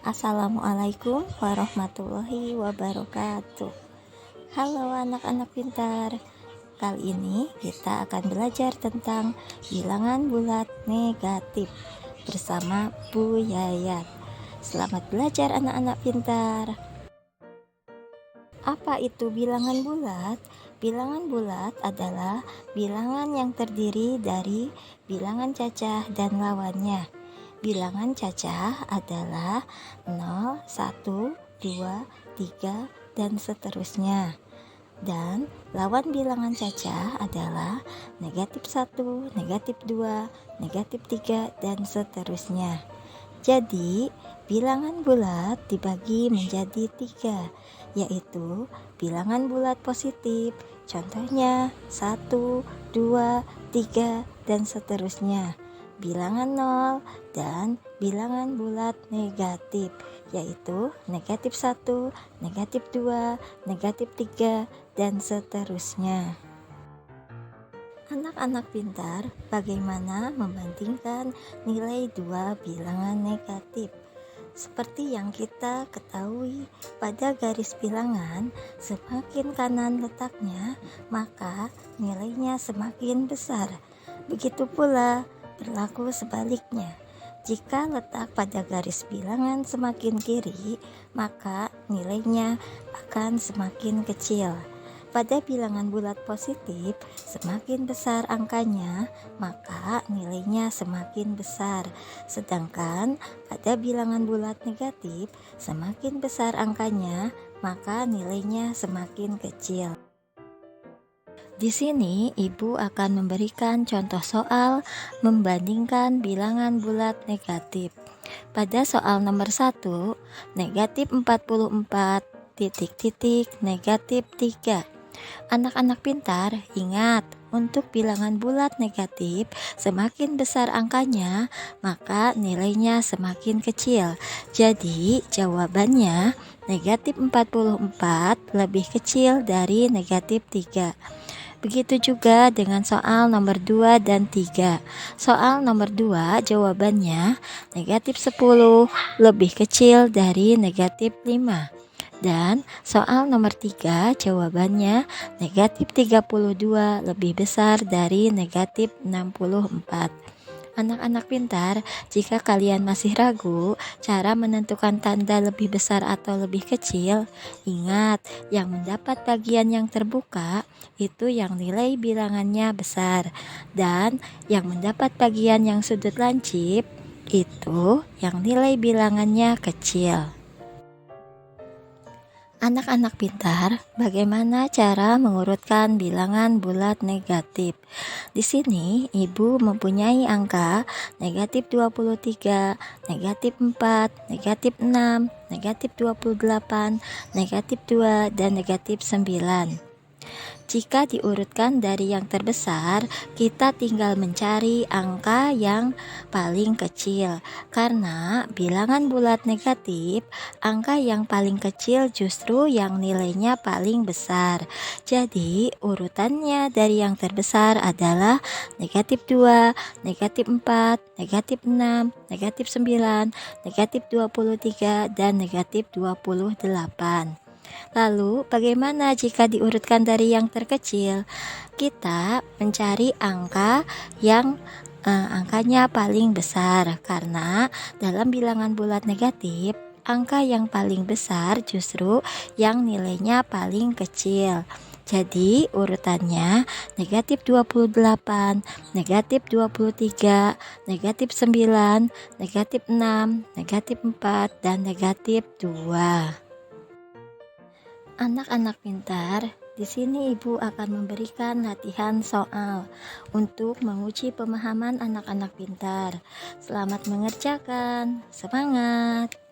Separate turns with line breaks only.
Assalamualaikum warahmatullahi wabarakatuh. Halo anak-anak pintar. Kali ini kita akan belajar tentang bilangan bulat negatif bersama Bu Yayat. Selamat belajar anak-anak pintar. Apa itu bilangan bulat? Bilangan bulat adalah bilangan yang terdiri dari bilangan cacah dan lawannya. Bilangan cacah adalah 0, 1, 2, 3, dan seterusnya. Dan lawan bilangan cacah adalah negatif 1, negatif 2, negatif 3, dan seterusnya. Jadi, bilangan bulat dibagi menjadi 3, yaitu bilangan bulat positif. Contohnya 1, 2, 3, dan seterusnya. Bilangan 0 dan bilangan bulat negatif, yaitu negatif 1, negatif 2, negatif 3, dan seterusnya. Anak-anak pintar, bagaimana membandingkan nilai dua bilangan negatif? Seperti yang kita ketahui, pada garis bilangan semakin kanan letaknya, maka nilainya semakin besar. Begitu pula berlaku sebaliknya. Jika letak pada garis bilangan semakin kiri, maka nilainya akan semakin kecil. Pada bilangan bulat positif, semakin besar angkanya, maka nilainya semakin besar. Sedangkan pada bilangan bulat negatif, semakin besar angkanya, maka nilainya semakin kecil. Di sini ibu akan memberikan contoh soal membandingkan bilangan bulat negatif. Pada soal nomor 1, negatif 44 negatif 3. Anak-anak pintar, ingat, untuk bilangan bulat negatif, semakin besar angkanya, maka nilainya semakin kecil. Jadi, jawabannya negatif 44 lebih kecil dari negatif 3. Begitu juga dengan soal nomor 2 dan 3. Soal nomor 2 jawabannya negatif 10 lebih kecil dari negatif 5. Dan soal nomor 3 jawabannya negatif 32 lebih besar dari negatif 64. Anak-anak pintar, jika kalian masih ragu cara menentukan tanda lebih besar atau lebih kecil, ingat, yang mendapat bagian yang terbuka itu yang nilai bilangannya besar, dan yang mendapat bagian yang sudut lancip itu yang nilai bilangannya kecil. Anak-anak pintar, bagaimana cara mengurutkan bilangan bulat negatif? Di sini, ibu mempunyai angka negatif 23, negatif 4, negatif 6, negatif 28, negatif 2, dan negatif 9. Jika diurutkan dari yang terbesar, kita tinggal mencari angka yang paling kecil. Karena bilangan bulat negatif, angka yang paling kecil justru yang nilainya paling besar. Jadi, urutannya dari yang terbesar adalah negatif 2, negatif 4, negatif 6, negatif 9, negatif 23, dan negatif 28. Lalu, bagaimana jika diurutkan dari yang terkecil? Kita mencari angka yang angkanya paling besar, karena dalam bilangan bulat negatif, angka yang paling besar justru yang nilainya paling kecil. Jadi urutannya negatif 28, negatif 23, negatif 9, negatif 6, negatif 4, dan negatif 2. Anak-anak pintar, di sini ibu akan memberikan latihan soal untuk menguji pemahaman anak-anak pintar. Selamat mengerjakan, semangat!